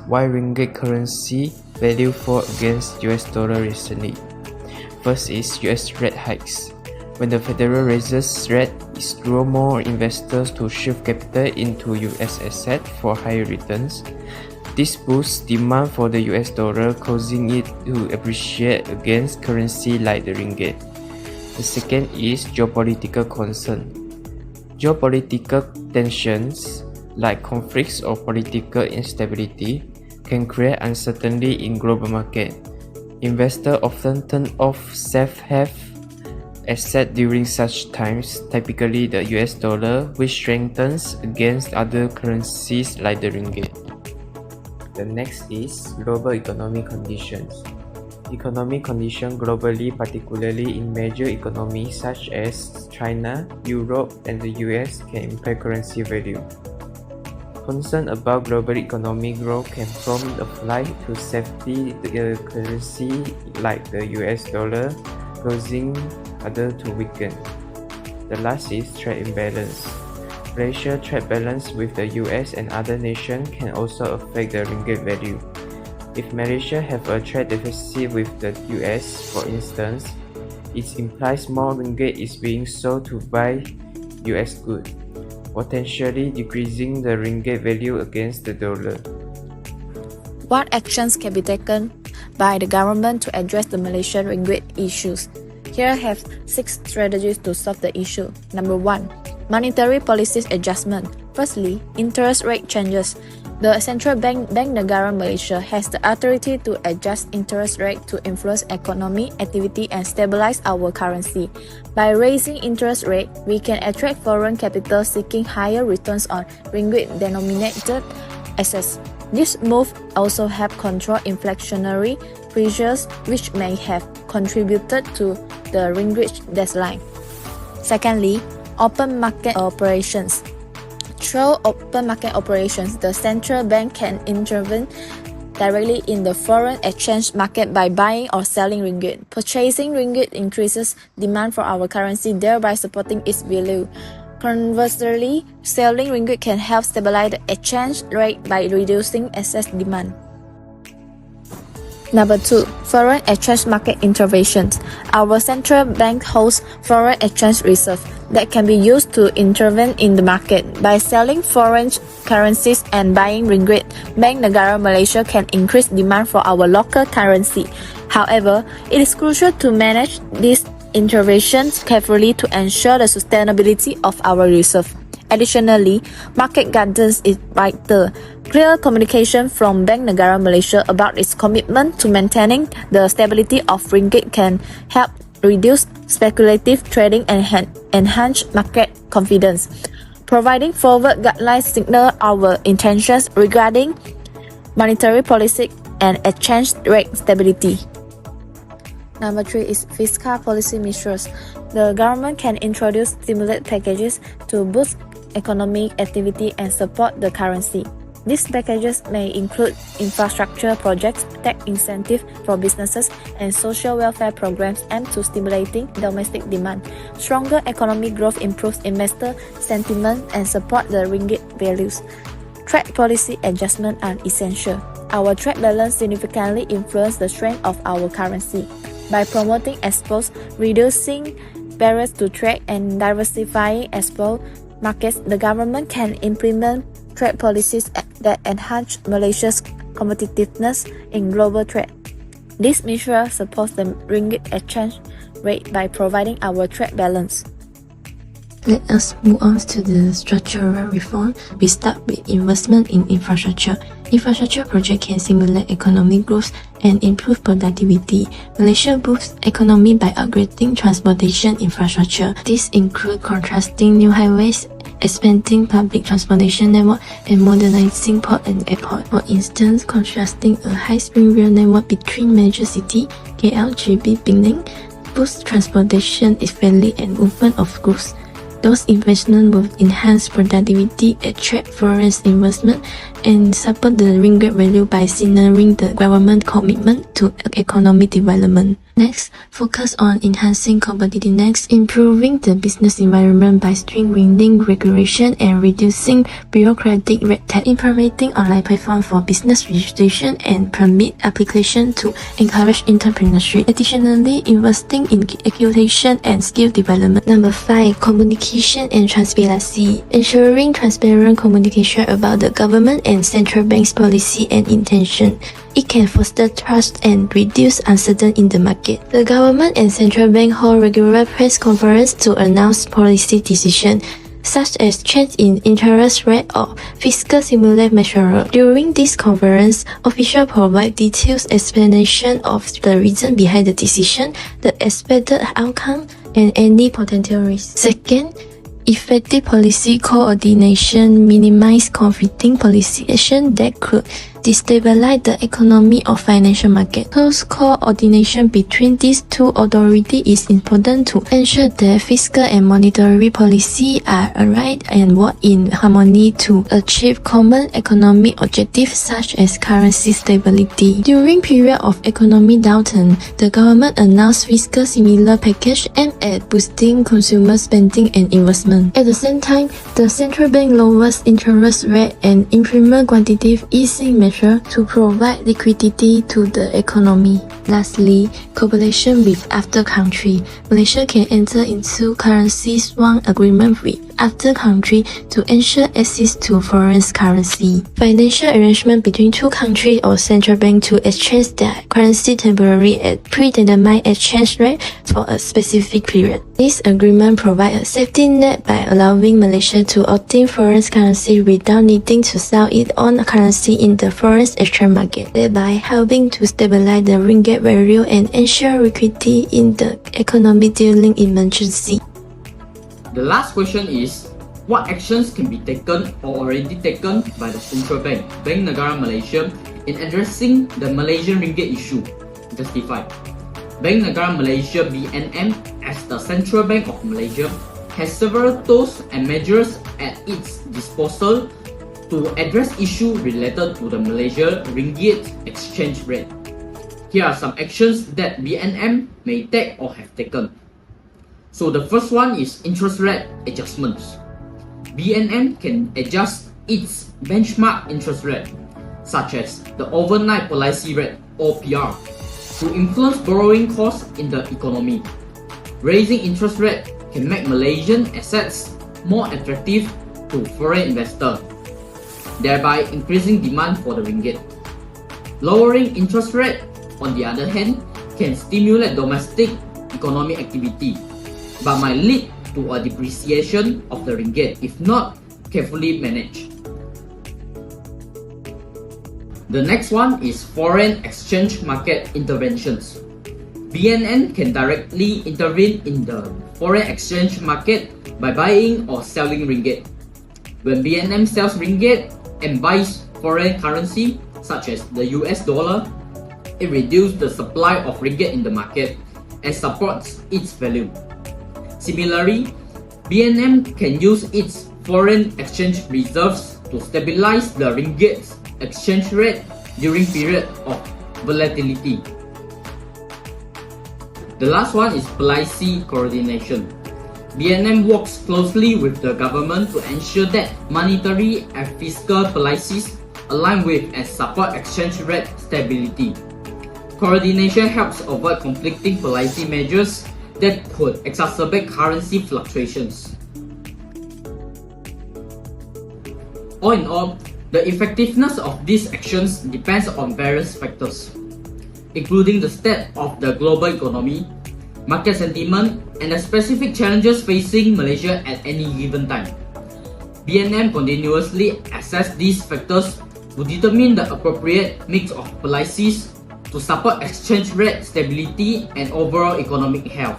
why ringgit currency value fall against US dollar recently. First is US rate hikes. When the Federal raises rate, it draws more investors to shift capital into US assets for higher returns. This boosts demand for the US dollar, causing it to appreciate against currency like the ringgit. The second is geopolitical concern. Geopolitical tensions, like conflicts or political instability, can create uncertainty in global market. Investors often turn off safe haven assets during such times, typically the US dollar, which strengthens against other currencies like the ringgit. The next is global economic conditions. Economic conditions globally, particularly in major economies such as China, Europe, and the US, can impact currency value. Concern about global economic growth can prompt a flight to safety the currency like the US dollar, causing others to weaken. The last is trade imbalance. Malaysia's trade balance with the US and other nations can also affect the ringgit value. If Malaysia have a trade deficit with the US, for instance, it implies more ringgit is being sold to buy US goods, potentially decreasing the ringgit value against the dollar. What actions can be taken by the government to address the Malaysian ringgit issues? Here I have 6 strategies to solve the issue. Number 1. Monetary policies adjustment. Firstly, interest rate changes. The Central Bank Negara Malaysia has the authority to adjust interest rate to influence economic activity and stabilize our currency. By raising interest rate, we can attract foreign capital seeking higher returns on ringgit-denominated assets. This move also help control inflationary pressures, which may have contributed to the ringgit decline. Secondly, open market operations. Through open market operations, the central bank can intervene directly in the foreign exchange market by buying or selling ringgit. Purchasing ringgit increases demand for our currency, thereby supporting its value. Conversely, selling ringgit can help stabilize the exchange rate by reducing excess demand. Number 2. Foreign exchange market interventions. Our central bank holds foreign exchange reserve that can be used to intervene in the market. By selling foreign currencies and buying ringgit, Bank Negara Malaysia can increase demand for our local currency. However, it is crucial to manage these interventions carefully to ensure the sustainability of our reserve. Additionally, market guidance is vital. Clear communication from Bank Negara Malaysia about its commitment to maintaining the stability of ringgit can help reduce speculative trading and enhance market confidence. Providing forward guidelines signal our intentions regarding monetary policy and exchange rate stability. Number 3 is fiscal policy measures. The government can introduce stimulus packages to boost economic activity and support the currency. These packages may include infrastructure projects, tax incentives for businesses, and social welfare programs aimed to stimulating domestic demand. Stronger economic growth improves investor sentiment and support the ringgit values. Trade policy adjustments are essential. Our trade balance significantly influences the strength of our currency. By promoting exports, reducing barriers to trade, and diversifying export markets, the government can implement trade policies that enhance Malaysia's competitiveness in global trade. This measure supports the ringgit exchange rate by providing our trade balance. Let us move on to the structural reform. We start with investment in infrastructure. Infrastructure projects can stimulate economic growth and improve productivity. Malaysia boosts economy by upgrading transportation infrastructure. This includes constructing new highways, expanding public transportation network, and modernizing port and airport. For instance, constructing a high-speed rail network between major cities, KL, GB, Penang, boosts transportation efficiency and movement of goods. Those investments will enhance productivity, attract foreign investment, and support the ringgit value by signaling the government commitment to economic development. Next, focus on enhancing competitiveness, improving the business environment by streamlining regulation and reducing bureaucratic red tape, implementing online platform for business registration and permit application to encourage entrepreneurship. Additionally, investing in education and skill development. Number 5, communication and transparency, ensuring transparent communication about the government and central bank's policy and intention. It can foster trust and reduce uncertainty in the market. The government and central bank hold regular press conferences to announce policy decisions, such as change in interest rate or fiscal stimulus measures. During this conference, officials provide detailed explanation of the reason behind the decision, the expected outcome, and any potential risks. Second, effective policy coordination minimize conflicting policy action that could destabilize the economy or financial market. Close coordination between these two authorities is important to ensure that fiscal and monetary policy are aligned and work in harmony to achieve common economic objectives such as currency stability. During period of economic downturn, the government announced fiscal stimulus package aimed at boosting consumer spending and investment. At the same time, the central bank lowers interest rate and implement quantitative easing measures to provide liquidity to the economy. Lastly, cooperation with other countries. Malaysia can enter into currency swap agreement with other countries to ensure access to foreign currency. Financial arrangement between two countries or central bank to exchange their currency temporarily at predetermined exchange rate for a specific period. This agreement provides a safety net by allowing Malaysia to obtain foreign currency without needing to sell its own currency in the foreign exchange market, thereby helping to stabilize the ringgit value and ensure liquidity in the economy during emergency. The last question is, what actions can be taken or already taken by the Central Bank, Bank Negara Malaysia, in addressing the Malaysian ringgit issue? Justify. Bank Negara Malaysia (BNM) as the Central Bank of Malaysia has several tools and measures at its disposal to address issues related to the Malaysia ringgit exchange rate. Here are some actions that BNM may take or have taken. So the first one is interest rate adjustments. BNM can adjust its benchmark interest rate, such as the overnight policy rate (OPR), to influence borrowing costs in the economy. Raising interest rate can make Malaysian assets more attractive to foreign investors, thereby increasing demand for the ringgit. Lowering interest rate, on the other hand, can stimulate domestic economic activity, but might lead to a depreciation of the ringgit if not carefully managed. The next one is foreign exchange market interventions. BNN can directly intervene in the foreign exchange market by buying or selling ringgit. When BNM sells ringgit and buys foreign currency such as the US dollar, it reduces the supply of ringgit in the market and supports its value. Similarly, BNM can use its foreign exchange reserves to stabilize the ringgit's exchange rate during period of volatility. The last one is policy coordination. BNM works closely with the government to ensure that monetary and fiscal policies align with and support exchange rate stability. Coordination helps avoid conflicting policy measures that could exacerbate currency fluctuations. All in all, the effectiveness of these actions depends on various factors, including the state of the global economy, market sentiment, and the specific challenges facing Malaysia at any given time. BNM continuously assesses these factors to determine the appropriate mix of policies to support exchange rate stability and overall economic health.